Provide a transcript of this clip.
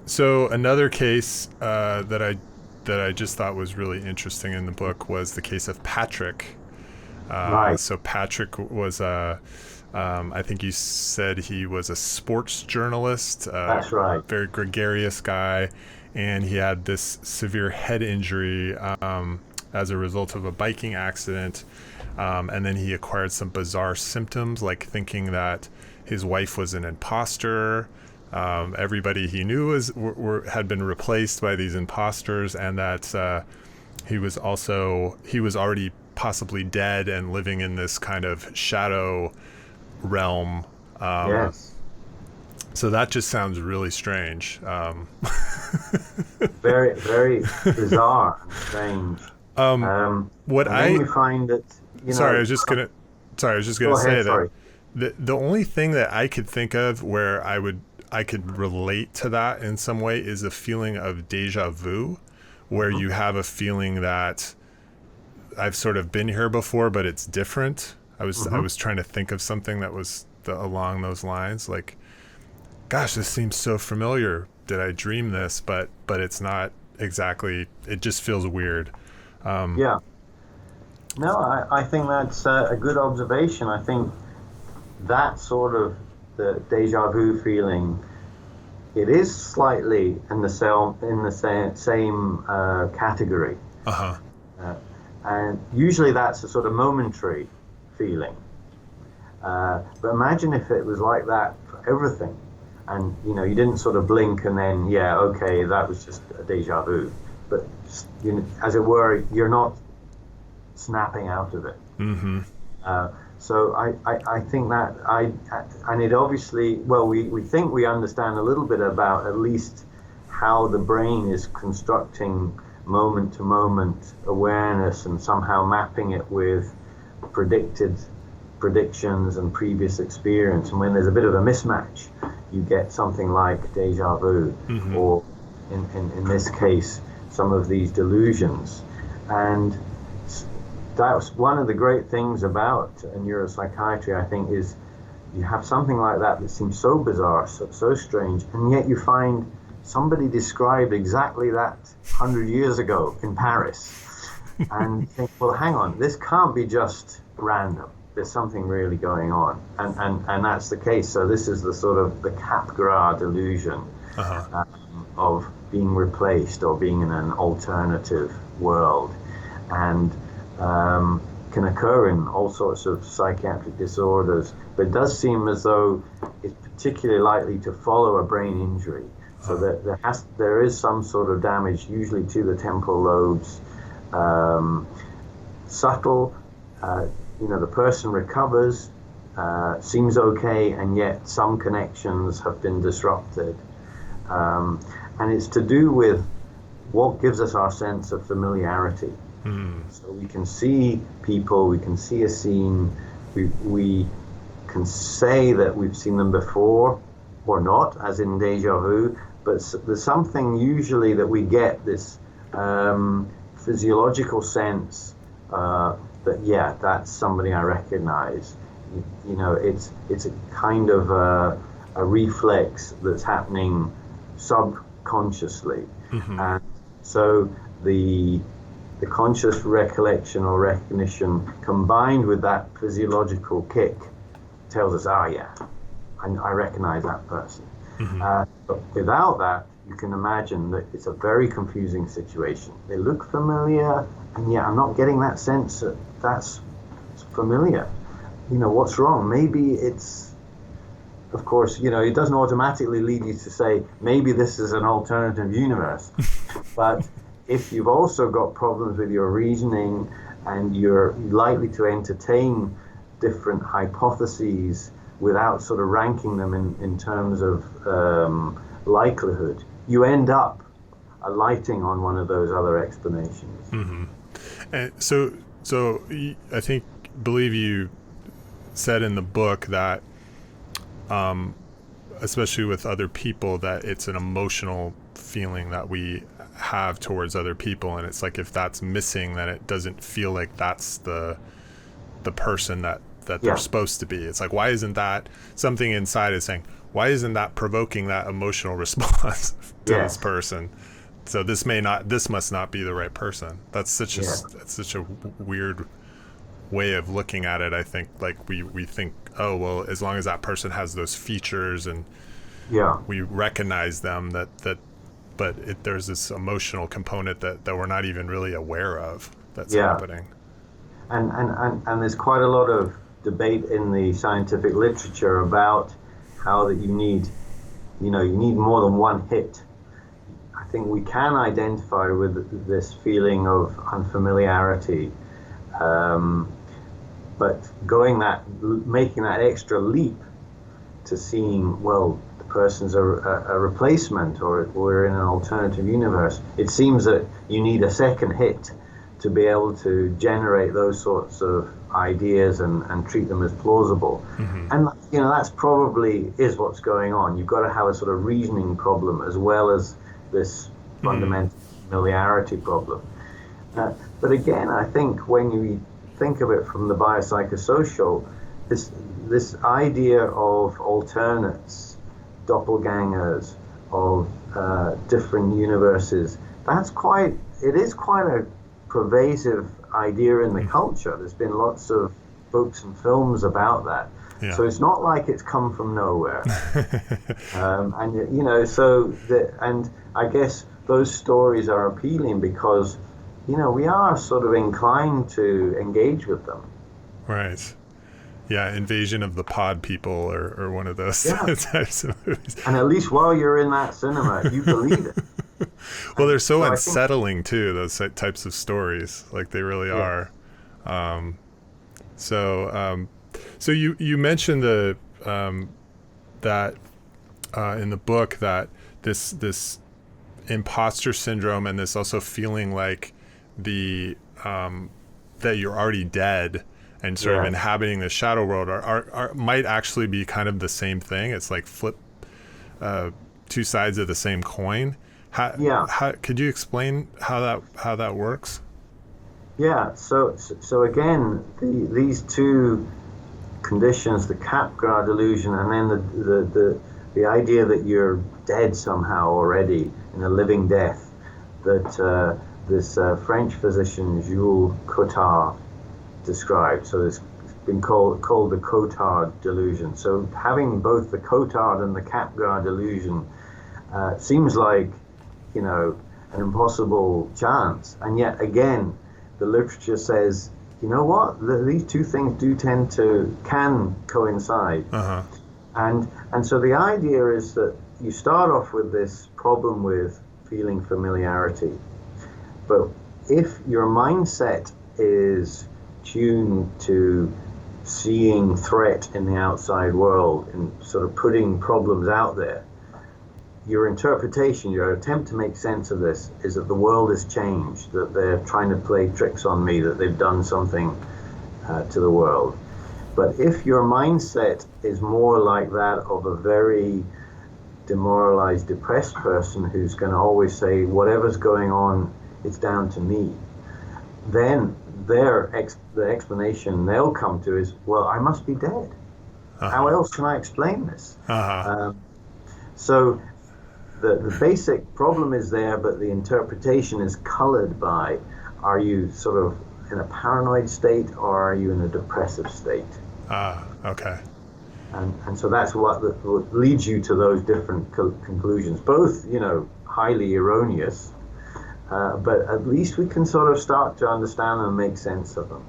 So another case that I just thought was really interesting in the book was the case of Patrick. Right. So Patrick was I think you said he was a sports journalist, That's right. very gregarious guy, and he had this severe head injury as a result of a biking accident. And then he acquired some bizarre symptoms, like thinking that his wife was an imposter. Everybody he knew had been replaced by these imposters, and that he was already possibly dead and living in this kind of shadow realm. Yes. So that just sounds really strange. Very, very bizarre and strange. What And then I you find that, sorry, I was just go gonna ahead, say that sorry. the only thing that I could think of where I could relate to that in some way is a feeling of deja vu, where Mhm. you have a feeling that I've sort of been here before, but it's different. I Hmm. was trying to think of something that was along those lines, like, gosh, this seems so familiar. Did I dream this? But it's not exactly. It just feels weird. Um, Yeah. No, I think that's a good observation. I think that sort of the deja vu feeling, it is slightly in the same category. uh huh. Uh, and usually that's a sort of momentary feeling. But imagine if it was like that for everything. And you didn't sort of blink and then, yeah, okay, that was just a deja vu. But as it were, you're not snapping out of it. Mm-hmm. So I think that and it obviously, well, we think we understand a little bit about at least how the brain is constructing moment to moment awareness and somehow mapping it with predictions and previous experience. And when there's a bit of a mismatch, you get something like deja vu, Mm-hmm. or in this case, some of these delusions. And that's one of the great things about neuropsychiatry, I think, is you have something like that seems so bizarre, so strange, and yet you find somebody described exactly that 100 years ago in Paris. And you think, well, hang on, this can't be just random. There's something really going on. And that's the case. So this is the sort of the Capgras delusion Uh-huh. of being replaced or being in an alternative world. And can occur in all sorts of psychiatric disorders, but it does seem as though it's particularly likely to follow a brain injury. So that there is some sort of damage, usually to the temporal lobes, subtle. The person recovers, seems okay, and yet some connections have been disrupted. And it's to do with what gives us our sense of familiarity. Mm. So we can see people, we can see a scene, we can say that we've seen them before or not, as in deja vu, but there's something usually that we get, this physiological sense that, yeah, that's somebody I recognize. It's a kind of a reflex that's happening subconsciously. Mm-hmm. And so the conscious recollection or recognition combined with that physiological kick tells us, yeah, I recognize that person. Mm-hmm. But without that, you can imagine that it's a very confusing situation. They look familiar, and yet I'm not getting that sense that that's familiar. What's wrong? Maybe it's, of course, it doesn't automatically lead you to say, maybe this is an alternative universe. But if you've also got problems with your reasoning and you're likely to entertain different hypotheses without sort of ranking them in terms of likelihood, you end up alighting on one of those other explanations. Mm-hmm. And so I believe you said in the book that, especially with other people, that it's an emotional feeling that we have towards other people, and it's like if that's missing, then it doesn't feel like that's the person that they're Yeah. supposed to be. It's like, why isn't that something inside is saying, why isn't that provoking that emotional response to Yes. this person? So this must not be the right person. That's such a weird way of looking at it. I think like we think, oh well, as long as that person has those features and we recognize them, but there's this emotional component that we're not even really aware of that's happening. And there's quite a lot of debate in the scientific literature about how that you need more than one hit. I think we can identify with this feeling of unfamiliarity, but making that extra leap to seeing, well, the person's a replacement, or we're in an alternative universe. It seems that you need a second hit to be able to generate those sorts of ideas and treat them as plausible. Mm-hmm. And that's probably is what's going on. You've got to have a sort of reasoning problem as well as this fundamental familiarity problem. But again, I think when you think of it from the biopsychosocial, this idea of alternates, doppelgangers, of different universes, it is quite a pervasive idea in the culture. There's been lots of books and films about that. Yeah. So it's not like it's come from nowhere. And I guess those stories are appealing because, we are sort of inclined to engage with them. Right. Yeah, Invasion of the Pod People or one of those types of movies. And at least while you're in that cinema, you believe it. Well, they're so unsettling too, those types of stories. Like they really are. So you mentioned that in the book that this imposter syndrome and this also feeling like that you're already dead and sort of inhabiting the shadow world are might actually be kind of the same thing. It's like flip two sides of the same coin. How could you explain how that works? Yeah. So again, these two conditions, the Capgras delusion, and then the idea that you're dead somehow already in a living death, that this French physician Jules Cotard described. So it's been called the Cotard delusion. So having both the Cotard and the Capgras delusion seems like an impossible chance, and yet again the literature says, you know what, these two things can coincide. And so the idea is that you start off with this problem with feeling familiarity, but if your mindset is tuned to seeing threat in the outside world and sort of putting problems out there, your interpretation, your attempt to make sense of this is that the world has changed, that they're trying to play tricks on me, that they've done something to the world. But if your mindset is more like that of a very demoralized, depressed person who's going to always say, whatever's going on, it's down to me, then the explanation they'll come to is, well, I must be dead. How else can I explain this? So the basic problem is there, but the interpretation is colored by, are you sort of in a paranoid state or are you in a depressive state? Okay. And so that's what leads you to those different conclusions, both, highly erroneous, but at least we can sort of start to understand and make sense of them.